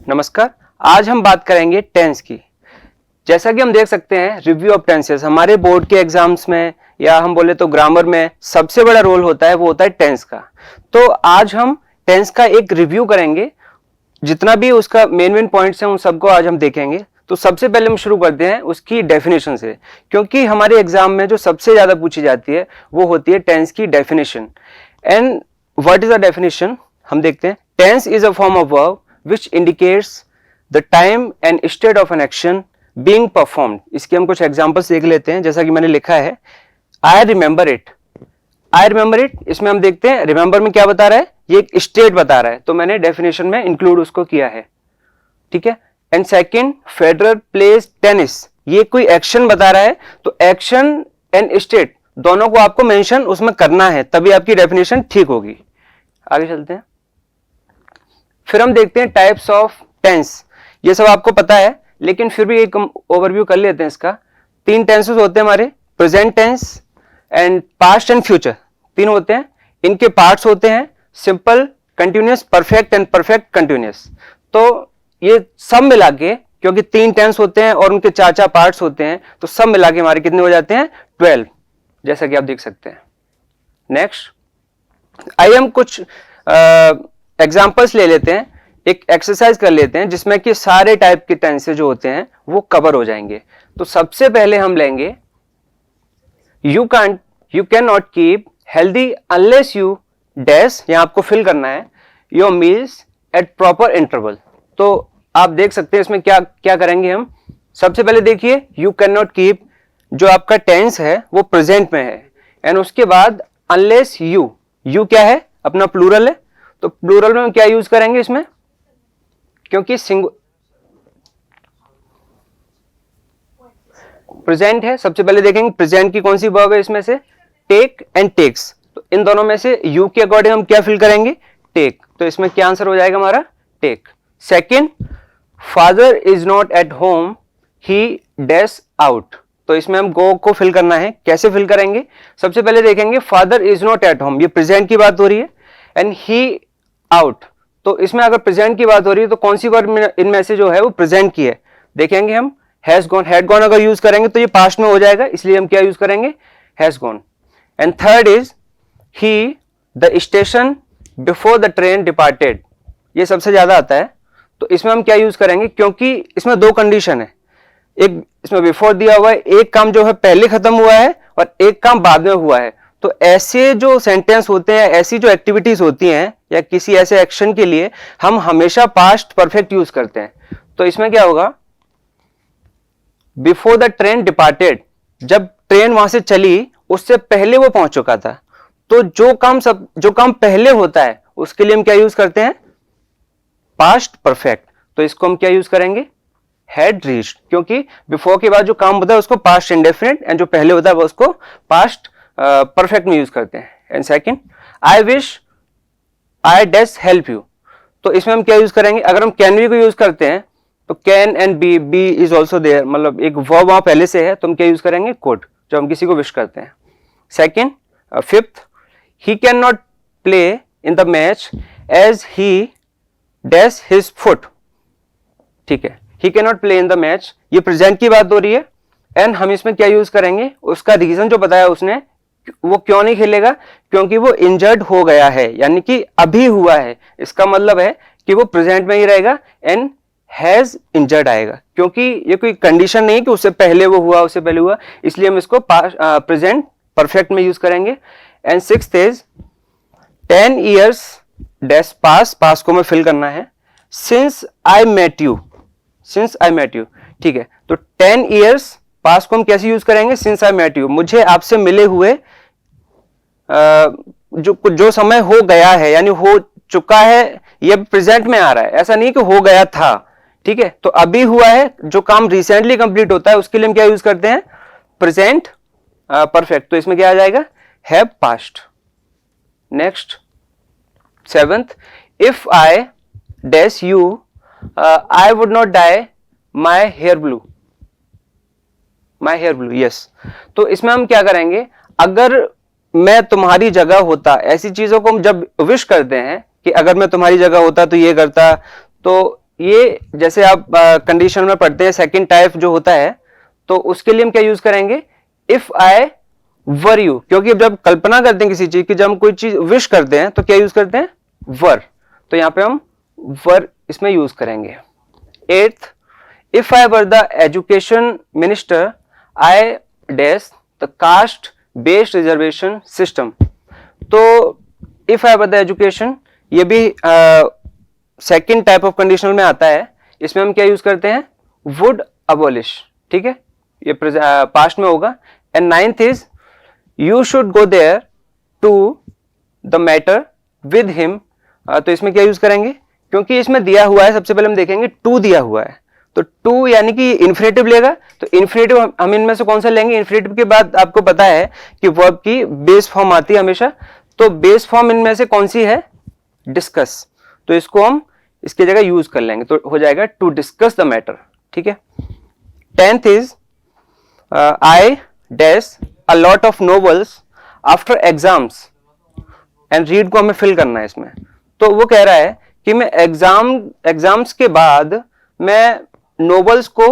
नमस्कार। आज हम बात करेंगे टेंस की। जैसा कि हम देख सकते हैं रिव्यू ऑफ टेंसेस हमारे बोर्ड के एग्जाम्स में या हम बोले तो ग्रामर में सबसे बड़ा रोल होता है, वो होता है टेंस का। तो आज हम टेंस का एक रिव्यू करेंगे, जितना भी उसका मेन पॉइंट्स हैं उन सबको आज हम देखेंगे। तो सबसे पहले हम शुरू करते हैं उसकी डेफिनेशन से, क्योंकि हमारे एग्जाम में जो सबसे ज्यादा पूछी जाती है वो होती है टेंस की definition. And what is the definition, हम देखते हैं। Tense is a form of verb which indicates the time and state of an action being performed। इसके हम कुछ एग्जांपल्स देख लेते हैं। जैसा कि मैंने लिखा है I remember it, I remember it, इसमें हम देखते हैं रिमेंबर में क्या बता रहा है, ये एक स्टेट बता रहा है, तो मैंने डेफिनेशन में इंक्लूड उसको किया है, ठीक है। And second, Federer plays tennis, ये कोई एक्शन बता रहा है, तो एक्शन एंड स्टेट दोनों को आपको मेंशन उसमें करना है, तभी आपकी डेफिनेशन ठीक होगी। आगे चलते हैं। फिर हम देखते हैं टाइप्स ऑफ टेंस। ये सब आपको पता है, लेकिन फिर भी एक ओवरव्यू कर लेते हैं इसका। तीन टेंसेस होते हैं हमारे, present tense and past and future, तीन होते हैं। इनके पार्ट्स होते हैं simple, continuous, perfect and perfect continuous. तो ये सब मिला के, क्योंकि तीन टेंस होते हैं और उनके चार चार पार्ट्स होते हैं, तो सब मिला के हमारे कितने हो जाते हैं, 12, जैसा कि आप देख सकते हैं। नेक्स्ट, आइए हम कुछ एग्जाम्पल्स ले लेते हैं, एक एक्सरसाइज कर लेते हैं जिसमें कि सारे टाइप के टेंसेस जो होते हैं वो कवर हो जाएंगे। तो सबसे पहले हम लेंगे you can not keep healthy unless you dash, यहां आपको फिल करना है, your meals at proper interval. तो आप देख सकते हैं इसमें क्या क्या करेंगे हम। सबसे पहले देखिए, यू कैन नॉट कीप, जो आपका टेंस है वो प्रेजेंट में है, एंड उसके बाद अनलेस यू क्या है, अपना प्लूरल है, तो प्लूरल में क्या यूज करेंगे इसमें, क्योंकि प्रेजेंट है। सबसे पहले देखेंगे प्रेजेंट की कौन सी वर्ब है इसमें से, टेक एंड टेक्स। तो इन दोनों में से यू के अकॉर्डिंग हम क्या फिल करेंगे, टेक, तो इसमें क्या आंसर हो जाएगा हमारा, take. Second, father is not at home, he dash out, तो इसमें हम गो को फिल करना है। कैसे फिल करेंगे, सबसे पहले देखेंगे father is not at home, ये प्रेजेंट की बात हो रही है, एंड ही आउट, तो इसमें अगर प्रेजेंट की बात हो रही है तो कौन सी वर्ब इनमें से जो है वो प्रेजेंट की है, देखेंगे हम। हैज गॉन, हैड गॉन अगर यूज करेंगे तो ये पास्ट में हो जाएगा, इसलिए हम क्या यूज करेंगे, has gone. And third is he the station before the train departed, ये सबसे ज्यादा आता है, तो इसमें हम क्या यूज करेंगे, क्योंकि इसमें दो कंडीशन है, एक इसमें बिफोर दिया हुआ है, एक काम जो है पहले खत्म हुआ है और एक काम बाद में हुआ है। तो ऐसे जो सेंटेंस होते हैं, ऐसी जो एक्टिविटीज होती हैं या किसी ऐसे एक्शन के लिए हम हमेशा पास्ट परफेक्ट यूज करते हैं। तो इसमें क्या होगा, बिफोर द ट्रेन डिपार्टेड, जब ट्रेन वहां से चली उससे पहले वो पहुंच चुका था, तो जो काम पहले होता है उसके लिए हम क्या यूज करते हैं, पास्ट परफेक्ट। तो इसको हम क्या यूज करेंगे, हैड रीच्ड, क्योंकि बिफोर के बाद जो काम होता है उसको पास्ट इंडेफिनिट, एंड जो पहले होता है वो उसको पास्ट परफेक्ट में यूज करते हैं। And second, I wish I dash help you, तो इसमें हम क्या यूज करेंगे, अगर हम कैन बी को यूज करते हैं तो can and be is also there, मतलब एक वर्ब वहां पहले से है, तो हम क्या यूज करेंगे, कुड, जो हम किसी को विश करते हैं। Second, fifth, he can not play in the match as he dash his foot, ठीक है, he can not play in the match, ये प्रेजेंट की बात हो रही है, एंड हम इसमें क्या यूज करेंगे, उसका रीजन जो बताया उसने, वो क्यों नहीं खेलेगा, क्योंकि वो इंजर्ड हो गया है, यानी कि अभी हुआ है, इसका मतलब है कि वो प्रेजेंट में ही रहेगा, एंड हैज इंजर्ड आएगा, क्योंकि ये कोई कंडीशन नहीं है कि उससे पहले वो हुआ, उससे पहले हुआ, इसलिए हम इसको प्रेजेंट परफेक्ट में यूज करेंगे। And sixth is 10 years dash past को हमें फिल करना है, सिंस आई मेट यू, ठीक है, तो 10 years पास को हम कैसे यूज करेंगे, सिंस आई मेट यू, मुझे आपसे मिले हुए जो समय हो गया है, यानी हो चुका है, ये प्रेजेंट में आ रहा है, ऐसा नहीं कि हो गया था, ठीक है, तो अभी हुआ है, जो काम रिसेंटली कंप्लीट होता है उसके लिए हम क्या यूज करते हैं, प्रेजेंट परफेक्ट, तो इसमें क्या आ जाएगा, have past. Next, seventh, if I dash you I would not dye my hair blue, yes, तो इसमें हम क्या करेंगे, अगर मैं तुम्हारी जगह होता, ऐसी चीजों को हम जब विश करते हैं कि अगर मैं तुम्हारी जगह होता तो ये करता, तो ये जैसे आप कंडीशन में पढ़ते हैं सेकंड टाइप जो होता है, तो उसके लिए हम क्या यूज करेंगे, इफ आई वर यू, क्योंकि जब कल्पना करते हैं किसी चीज की, जब हम कोई चीज विश करते हैं तो क्या यूज करते हैं, वर, तो यहां पे हम वर इसमें यूज करेंगे। 8th, if I were the education minister I dash the caste based reservation system. तो if I were the education, ये भी सेकेंड टाइप ऑफ कंडीशनल में आता है, इसमें हम क्या यूज करते हैं, वुड अबॉलिश, ठीक है, ये पास्ट में होगा। And 9th is you should go there to the matter with him, तो इसमें क्या यूज करेंगे, क्योंकि इसमें दिया हुआ है, सबसे पहले हम देखेंगे टू दिया हुआ है, तो टू यानी कि इन्फिनेटिव लेगा, तो इन्फिनेटिव हम इनमें से कौन सा लेंगे, इन्फिनेटिव के बाद आपको पता है कि वर्ब की बेस फॉर्म आती है हमेशा, तो बेस फॉर्म इनमें से कौन सी है, डिस्कस, तो इसको हम इसकी जगह यूज कर लेंगे, तो हो जाएगा टू डिस्कस द मैटर, ठीक है। 10th is I dash a lot of novels after exams and read को हमें फिल करना है इसमें, तो वो कह रहा है कि मैं एग्जाम्स के बाद मैं नोवेल्स को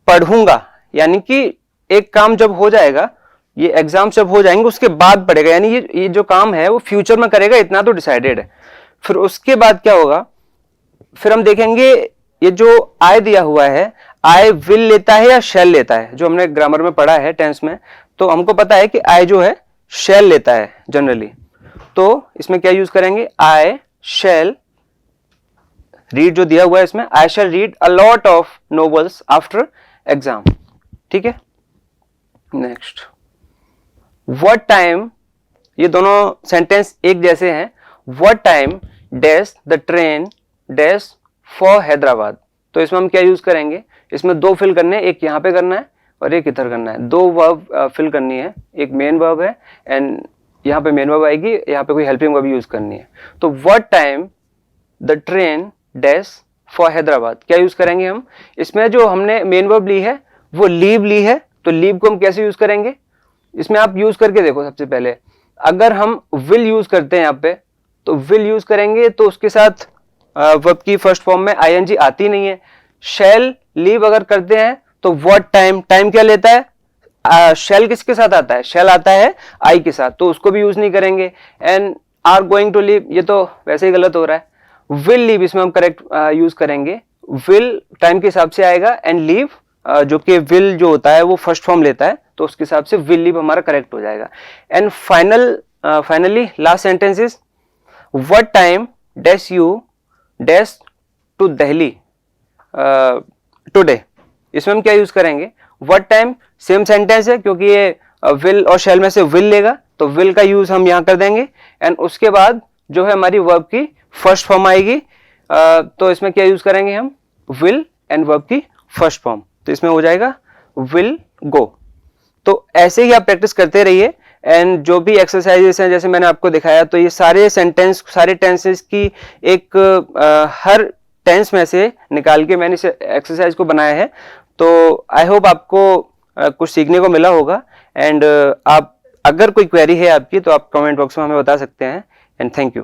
पढ़ूंगा, यानी कि एक काम जब हो जाएगा, ये एग्जाम जब हो जाएंगे उसके बाद पढ़ेगा, यानी ये जो काम है वो फ्यूचर में करेगा, इतना तो डिसाइडेड है। फिर उसके बाद क्या होगा, फिर हम देखेंगे ये जो आई दिया हुआ है, आई विल लेता है या शैल लेता है, जो हमने ग्रामर में पढ़ा है टेंस में, तो हमको पता है कि आई जो है शैल लेता है जनरली, तो इसमें क्या यूज करेंगे, आई शैल रीड, जो दिया हुआ है इसमें, I shall read a lot of novels after exam, ठीक है। नेक्स्ट, व्हाट टाइम, ये दोनों सेंटेंस एक जैसे हैं, what time dash the train dash for Hyderabad, तो इसमें हम क्या यूज करेंगे, इसमें दो फिल करने हैं, एक यहाँ पे करना है और एक इधर करना है, दो वर्ब फिल करनी है, एक मेन वर्ब है एंड यहाँ पे मेन वर्ब आएगी, यहाँ पे कोई हेल्पिंग वर्ब यूज करनी है। तो what time the train dash for Hyderabad, क्या यूज करेंगे हम, इसमें जो हमने मेन वर्ब ली है वो लीव ली है, तो लीव को हम कैसे यूज करेंगे, इसमें आप यूज करके देखो। सबसे पहले अगर हम विल यूज करते हैं यहाँ पे, तो विल यूज करेंगे तो उसके साथ वर्ब की फर्स्ट फॉर्म में आईएनजी आती नहीं है। शैल लीव अगर करते हैं तो व्हाट टाइम, टाइम क्या लेता है, शैल किसके साथ आता है, शैल आता है आई के साथ, तो उसको भी यूज नहीं करेंगे। And are going to leave, ये तो वैसे ही गलत हो रहा है। विल लीव इसमें हम करेक्ट यूज करेंगे, विल टाइम के हिसाब से आएगा एंड लीव जो कि विल जो होता है वो फर्स्ट फॉर्म लेता है, तो उसके हिसाब से विल लीव हमारा करेक्ट हो जाएगा। And finally last sentence is what time dash you dash to Delhi today, इसमें हम क्या यूज करेंगे, व्हाट टाइम सेम सेंटेंस है, क्योंकि ये विल और शैल में से विल लेगा, तो विल का यूज हम यहां कर देंगे एंड उसके बाद जो है हमारी वर्ब की फर्स्ट फॉर्म आएगी, तो इसमें क्या यूज करेंगे हम, विल एंड वर्ब की फर्स्ट फॉर्म, तो इसमें हो जाएगा विल गो। तो ऐसे ही आप प्रैक्टिस करते रहिए एंड जो भी एक्सरसाइजेस हैं जैसे मैंने आपको दिखाया, तो ये सारे सेंटेंस, सारे टेंसेस की एक हर टेंस में से निकाल के मैंने इस एक्सरसाइज को बनाया है। तो आई होप आपको कुछ सीखने को मिला होगा एंड आप अगर कोई क्वेरी है आपकी तो आप कमेंट बॉक्स में हमें बता सकते हैं एंड थैंक यू।